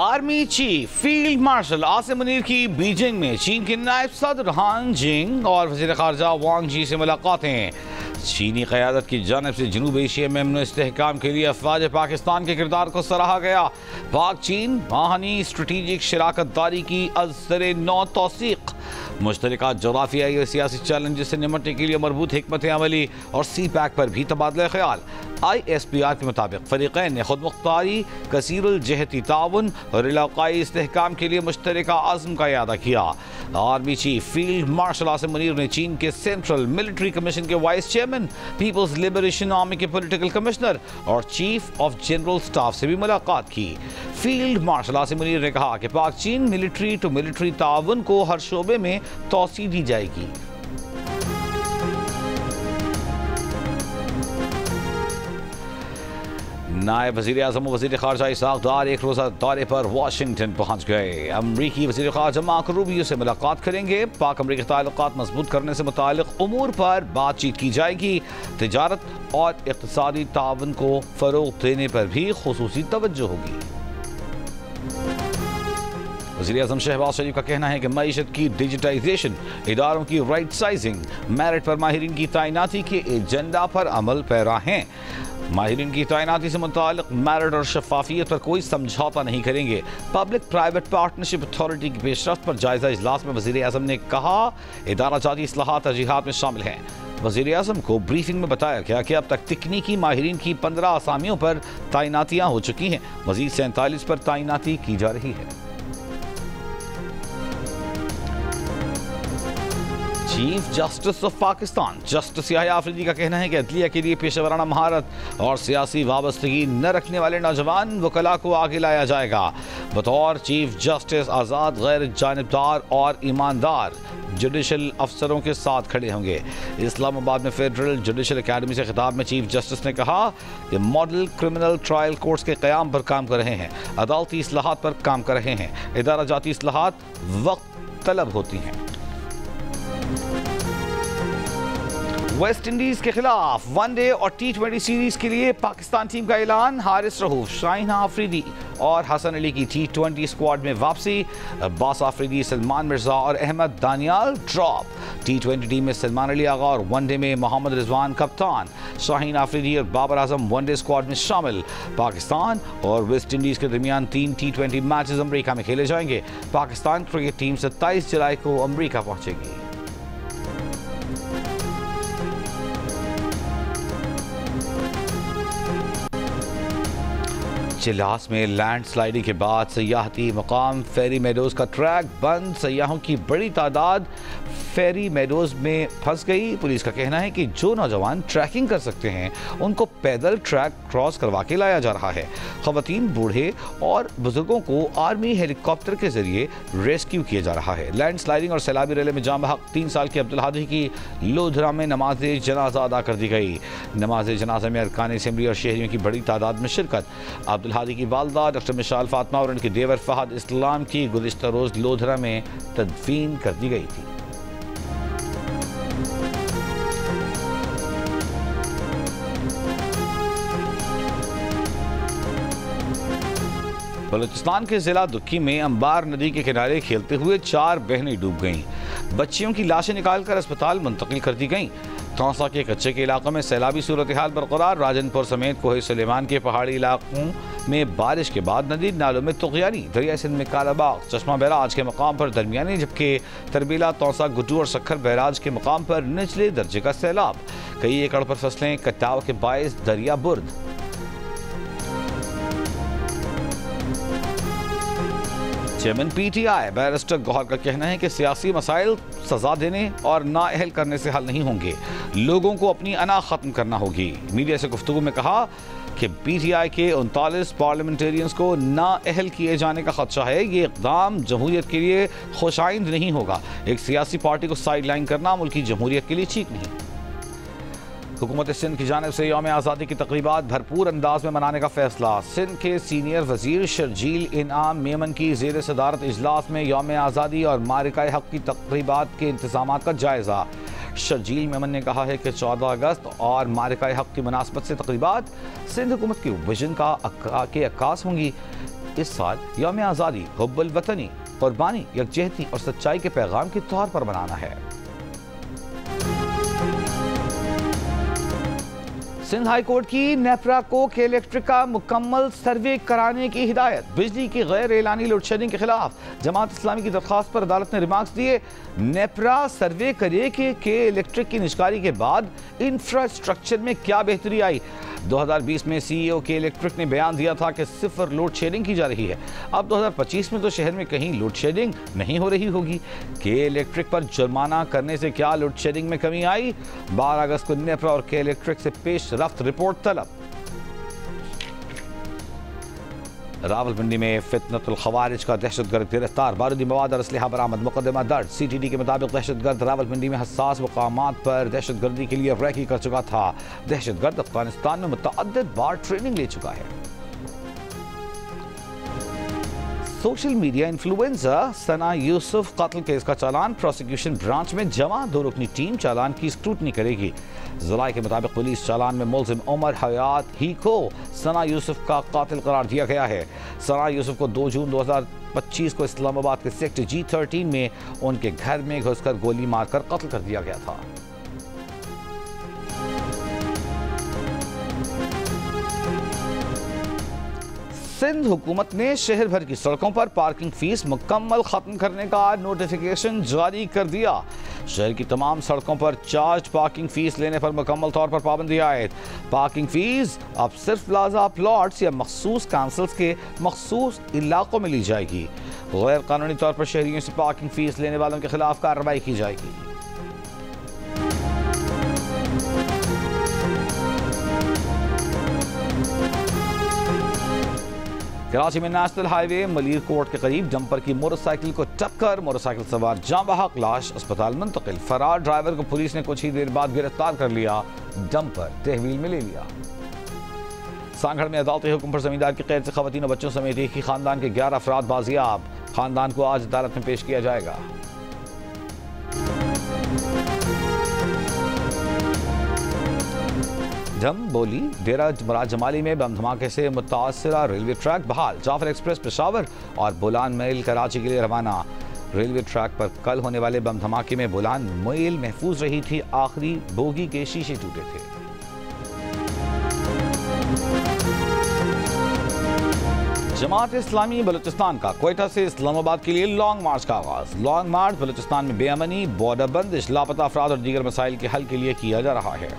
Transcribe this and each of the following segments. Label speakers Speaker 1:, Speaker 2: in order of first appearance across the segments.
Speaker 1: Army chief field marshal Asim Munir की Beijing में चीन के नायब सदर हान जिंग और वज़ीर ख़ारजा वांग जी से मुलाकातें। चीनी क़यादत की जानिब से जनूब एशिया में अमन इस्तेहकाम के लिए अफ़वाज पाकिस्तान के किरदार को सराहा गया। पाक चीन बाहमी स्ट्रेटेजिक शराकत दारी की अज़्ज़र नौ तौसीक़, मुश्तरका जोग्राफियाई और सियासी चैलेंज से निपटने के लिए मरबूत हिकमत अमली और सी पैक पर भी तबादला ख्याल। ISPR के मुताबिक फ़रीक़ैन ने खुद मुख्तारी, कसीरुल जहती ताउन और इलाक़ाई इस्तेहकाम के लिए मुश्तरका अज़्म का इयादा किया। Army chief field marshal Asim Munir ने चीन के सेंट्रल मिलिट्री कमीशन के vice chairman, people's liberation army के पॉलिटिकल कमिश्नर और चीफ ऑफ जनरल स्टाफ से भी मुलाकात की। फील्ड मार्शल आसिम मुनीर ने कहा कि पाक चीन मिलिट्री टू मिलिट्री ताउन को हर शोबे में तोसी दी जाएगी। नायब वज़ीर आज़म और वज़ीर ख़ारजा इसहाक़ डार एक रोज़ा दौरे पर वाशिंगटन पहुँच गए। अमरीकी वज़ीर ख़ारजा मार्को रूबियो से मुलाकात करेंगे। पाक अमरीकी ताल्लुकात मजबूत करने से मुताल्लिक़ उमूर पर बातचीत की जाएगी। तिजारत और इक़्तिसादी ताउन को फ़रोग़ देने पर भी ख़ुसूसी तवज्जो होगी। वज़ीर आज़म शहबाज शरीफ का कहना है कि मईशत की डिजिटाइजेशन, इदारों की राइट साइजिंग, मेरिट पर माहिरीन की तैनाती के एजेंडा पर अमल पैरा हैं। माहिरीन की तैनाती से मुताल्लिक़ मेरिट और शफाफियत पर कोई समझौता नहीं करेंगे। पब्लिक प्राइवेट पार्टनरशिप अथॉरिटी की पेशरफ्त पर जायजा इजलास में वज़ीर आज़म ने कहा इदारा जाती इस्लाहात तरजीहात में शामिल हैं। वज़ीर आज़म को ब्रीफिंग में बताया गया कि अब तक तकनीकी माहिरीन की 15 असामियों पर तैनातियाँ हो चुकी हैं। मज़ीद 47 पर तैनाती की जा रही है। Chief justice of Pakistan justice Yahya Afridi का कहना है कि अदलिया के लिए पेशेवराना महारत और सियासी वाबस्तगी न रखने वाले नौजवान वकला को आगे लाया जाएगा। बतौर चीफ जस्टिस आज़ाद, गैर जानिबदार और ईमानदार जुडिशल अफसरों के साथ खड़े होंगे। इस्लामाबाद में फेडरल जुडिशल अकेडमी से खिताब में चीफ जस्टिस ने कहा कि मॉडल क्रिमिनल ट्रायल कोर्ट्स के क़याम पर काम कर रहे हैं, अदालती इस्लाहात पर काम कर रहे हैं। इदारा जाती इस्लाहात वक्त तलब होती हैं। वेस्ट इंडीज के खिलाफ वनडे और T20 सीरीज के लिए पाकिस्तान टीम का ऐलान। हारिस रऊफ, शाहीन आफरीदी और हसन अली की T20 स्क्वाड में वापसी। अब्बास आफरीदी, सलमान मिर्जा और Ahmad Daniyal drop. T20 team में सलमान अली आगा और वनडे में मोहम्मद रिजवान कप्तान। शाहीन आफरीदी और बाबर आजम वनडे स्क्वाड में शामिल। पाकिस्तान और वेस्ट इंडीज के दरमियान 3 T20 मैचेस अमरीका में खेले जाएंगे। पाकिस्तान क्रिकेट टीम 27 जुलाई को अमरीका पहुंचेगी। चिल्लास में लैंड स्लाइडिंग के बाद सयाहती मकाम फेरी मेडोज का ट्रैक बंद। सयाहों की बड़ी तादाद फेरी मेडोज में फंस गई। पुलिस का कहना है कि जो नौजवान ट्रैकिंग कर सकते हैं उनको पैदल ट्रैक क्रॉस करवा के लाया जा रहा है। ख़वातीन, बूढ़े और बुजुर्गों को आर्मी हेलीकॉप्टर के जरिए रेस्क्यू किया जा रहा है। लैंड स्लाइडिंग और सैलाबी रैली में जाम बहक 3 साल के अब्दुल हादी की लोधरा में नमाज जनाजा अदा कर दी गई। नमाज जनाजा में अरकान असेंबली और शहरियों की बड़ी तादाद में शिरकत। अब्दुल हादी की वालदा डॉक्टर मिशाल फातिमा और उनके देवर फहद इस्लाम की गुज़िश्ता रोज़ लोधरा में तदफीन कर दी गई थी। बलूचिस्तान के जिला दुक्की में अंबार नदी के किनारे खेलते हुए 4 बहनें डूब गईं। बच्चियों की लाशें निकालकर अस्पताल मुंतकिल कर दी गईं। तौसा के कच्चे के इलाकों में सैलाबी सूरत हाल बरकरार। राजनपुर समेत कोहे सुलेमान के पहाड़ी इलाकों में बारिश के बाद नदी नालों में तुग़यानी। दरिया सिंध में कालाबाग चश्मा बैराज के मकाम पर दरमियानी, जबकि तरबीला, तौसा, गुड्डू और सक्खर बैराज के मकाम पर निचले दर्जे का सैलाब। कई एकड़ पर फसलें कटाव के बायस दरिया बुर्द। चेयरमैन PTI बैरिस्टर गौहर का कहना है कि सियासी मसाइल सजा देने और नाअहल करने से हल नहीं होंगे, लोगों को अपनी अना ख़त्म करना होगी। मीडिया से गुफ्तगू में कहा कि PTI के 39 पार्लियामेंटेरियंस को नाअहल किए जाने का खदशा है। ये इक़दाम जमहूरियत के लिए खुशाइंद नहीं होगा। एक सियासी पार्टी को साइड लाइन करना मुल्की जमहूरियत के लिए ठीक नहीं। हुकूमत सिंध की जानिब से यौम आज़ादी की तक़रीबात भरपूर अंदाज में मनाने का फैसला। सिंध के सीनियर वज़ीर शर्जील इनाम मेमन की ज़ेर सदारत इजलास में यौम आज़ादी और मारिका हक़ की तक़रीबात के इंतज़ाम का जायज़ा। शर्जील मेमन ने कहा है कि 14 अगस्त और मारिका हक़ की मुनासबत से तक़रीबात सिंध हुकूमत के विजन के अक्कास होंगी। इस साल यौम आज़ादी हुब्बुल वतनी, कुर्बानी, यकजहती और सच्चाई के पैगाम के तौर पर मनाना है। सिंध हाई कोर्ट की नेपरा को के इलेक्ट्रिक का मुकम्मल सर्वे कराने की हिदायत। बिजली की गैर एलानी लोड शेडिंग के खिलाफ जमात इस्लामी की दरख्वास्त पर अदालत ने रिमार्क्स दिए। नेपरा सर्वे करे कि के इलेक्ट्रिक की निष्कारी के बाद इंफ्रास्ट्रक्चर में क्या बेहतरी आई। 2020 में सीईओ के इलेक्ट्रिक ने बयान दिया था कि सिफर लोड शेडिंग की जा रही है। अब 2025 में तो शहर में कहीं लोड शेडिंग नहीं हो रही होगी। के इलेक्ट्रिक पर जुर्माना करने से क्या लोड शेडिंग में कमी आई? 12 अगस्त को नेपरा और के इलेक्ट्रिक से पेश रफ्त रिपोर्ट तलब। रावलपिंडी में फितनतुल खवारिज का दहशतगर्द गिरफ्तार, बारूदी मवाद और असलहा बरामद, मुकदमा दर्ज। सीटीडी के मुताबिक दहशतगर्द रावलपिंडी में हसास मकामात पर दहशतगर्दी के लिए रैकी कर चुका था। दहशतगर्द अफगानिस्तान में मुतअद्दिद बार ट्रेनिंग ले चुका है। सोशल मीडिया इन्फ्लुएंसर सना यूसुफ कत्ल केस का चालान प्रोसिक्यूशन ब्रांच में जमा। 2 रुकनी टीम चालान की स्क्रूटनी करेगी। ज़राए के मुताबिक पुलिस चालान में मुल्ज़िम उमर हयात ही को सना यूसुफ का कातिल करार दिया गया है। सना यूसुफ को 2 जून 2025 को इस्लामाबाद के सेक्टर G13 में उनके घर में घुसकर गोली मारकर कत्ल कर दिया गया था। सिंध हुकूमत ने शहर भर की सड़कों पर पार्किंग फीस मुकम्मल खत्म करने का नोटिफिकेशन जारी कर दिया। शहर की तमाम सड़कों पर चार्ज पार्किंग फीस लेने पर मुकम्मल तौर पर पाबंदी आयद। पार्किंग फीस अब सिर्फ प्लाजा प्लॉट्स या मखसूस काउंसिल्स के मखसूस इलाकों में ली जाएगी। गैर कानूनी तौर पर शहरियों से पार्किंग फीस लेने वालों के खिलाफ कार्रवाई की जाएगी। कराची में नेशनल हाईवे मलीर कोर्ट के करीब डंपर की मोटरसाइकिल को टक्कर, मोटरसाइकिल सवार जाँ बहक, लाश अस्पताल मुंतकिल। फरार ड्राइवर को पुलिस ने कुछ ही देर बाद गिरफ्तार कर लिया, डंपर तहवील में ले लिया। सांगड़ में अदालती हुक्म पर जमींदार की कैद से खवातीन और बच्चों समेत एक ही खानदान के 11 अफराद बाजियाब। खानदान को आज अदालत में पेश किया जाएगा। धम बोली डेरा मुराद जमाली में बम धमाके से मुतासरा रेलवे ट्रैक बहाल। जाफर एक्सप्रेस पेशावर और बोलान मेल कराची के लिए रवाना। रेलवे ट्रैक पर कल होने वाले बम धमाके में बोलान मेल महफूज रही थी, आखिरी बोगी के शीशे टूटे थे। जमात इस्लामी बलूचिस्तान का क्वेटा से इस्लामाबाद के लिए लॉन्ग मार्च का आगाज। लॉन्ग मार्च बलूचिस्तान में बेअमनी, बॉर्डर बंदिश, लापता अफराद और दीगर मसाइल के हल के लिए किया जा रहा है।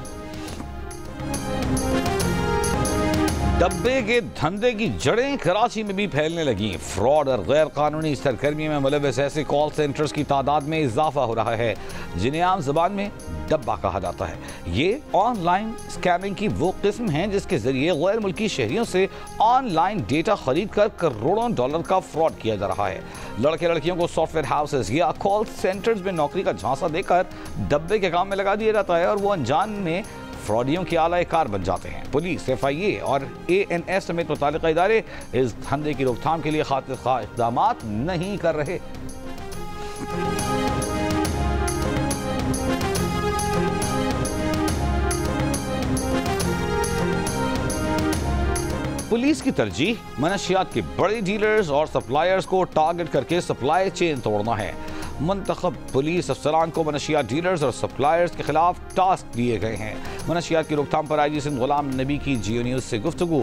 Speaker 1: डब्बे के धंधे की जड़ें कराची में भी फैलने लगी। फ्रॉड और गैर कानूनी सरगर्मी में मुलव्वस ऐसे कॉल सेंटर्स की तादाद में इजाफा हो रहा है जिन्हें आम जबान में डब्बा कहा जाता है। ये ऑनलाइन स्कैमिंग की वो किस्म है जिसके जरिए गैर मुल्की शहरियों से ऑनलाइन डेटा खरीद कर करोड़ों डॉलर का फ्रॉड किया जा रहा है। लड़के लड़कियों को सॉफ्टवेयर हाउसेस या कॉल सेंटर्स में नौकरी का झांसा देकर डब्बे के काम में लगा दिया जाता है और वो अनजान में फ्रॉडियों के आला कार बन जाते हैं। पुलिस, FIA और ANS समेत मुतालिका इदारे इस धंधे की रोकथाम के लिए खातिर खा इक़दाम नहीं कर रहे। पुलिस की तरजीह मनशियात के बड़े डीलर्स और सप्लायर्स को टारगेट करके सप्लाई चेन तोड़ना है। मुंतखब पुलिस अफसरान को मनशियात डीलर्स और सप्लायर्स के खिलाफ टास्क दिए गए हैं। मनशियात की रोकथाम पर IG सिंध गुलाम नबी की जियो न्यूज़ से गुफ्तगू।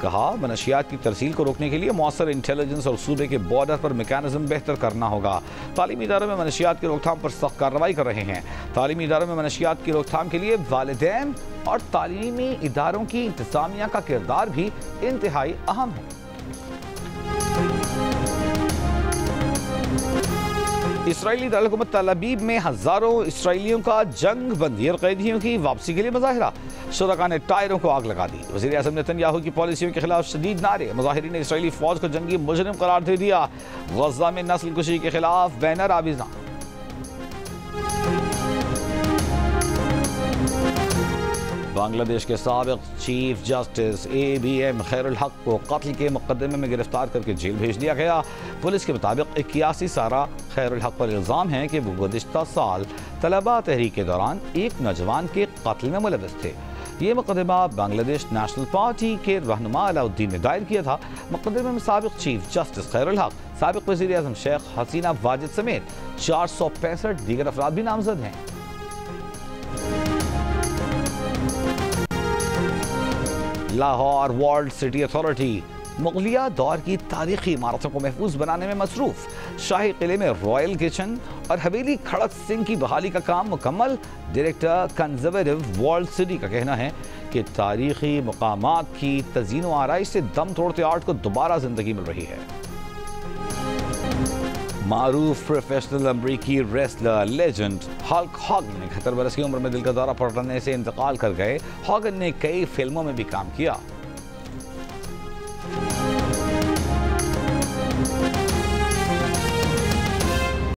Speaker 1: कहा, मनशियात की तरसील को रोकने के लिए मौसर इंटेलिजेंस और सूबे के बॉर्डर पर मेकानिज्म बेहतर करना होगा। तालीमी इदारों में मनशियात की रोकथाम पर सख्त कार्रवाई कर रहे हैं। तालीमी इदारों में मनशियात की रोकथाम के लिए वालिदैन और तालीमी इदारों की इंतजामिया का किरदार भी इंतहाई अहम है। इसराइली दारकूमत तल अबीब में हजारों इसराइलियों का जंग बंदी और कैदियों की वापसी के लिए मुजाहिरा। शुरका ने टायरों को आग लगा दी। वज़ीर आज़म नेतन्याहू की पॉलिसियों के खिलाफ शदीद नारे। मुजाहिरीन ने इसराइली फौज को जंगी मुजरिम करार दे दिया। गज़ा में नस्लकुशी के खिलाफ बैनर आविज़ा। बांग्लादेश के साबिक चीफ जस्टिस ABM खैरुल हक को कत्ल के मुकदमे में गिरफ्तार करके जेल भेज दिया गया। पुलिस के मुताबिक 81 सारा खैरुल हक पर इल्ज़ाम है कि वो गुज़िश्ता साल तलबा तहरीक के दौरान एक नौजवान के कत्ल में मुलव्वस थे। ये मुकदमा बांग्लादेश नेशनल पार्टी के रहनुमा अलाउद्दीन ने दायर किया था। मुकदमे में साबिक चीफ जस्टिस खैरुल हक, साबिक वज़ीर आज़म शेख हसीना वाजिद समेत 465 दीगर अफराद भी नामजद हैं। लाहौर वर्ल्ड सिटी अथॉरिटी मुगलिया दौर की तारीखी इमारतों को महफूज बनाने में मसरूफ। शाही किले में रॉयल किचन और हवेली खड़क सिंह की बहाली का काम मुकम्मल। डायरेक्टर कंजर्वेटिव वर्ल्ड सिटी का कहना है कि तारीखी मकामात की तज़ीन व आराइश से दम तोड़ते आर्ट को दोबारा जिंदगी मिल रही है। मारूफ प्रोफेशनल अमरीकी रेसलर लेजेंड हल्क हॉगन ने 71 बरस की उम्र में दिल का दौरा पड़ने से इंतकाल कर गए। हॉगन ने कई फिल्मों में भी काम किया।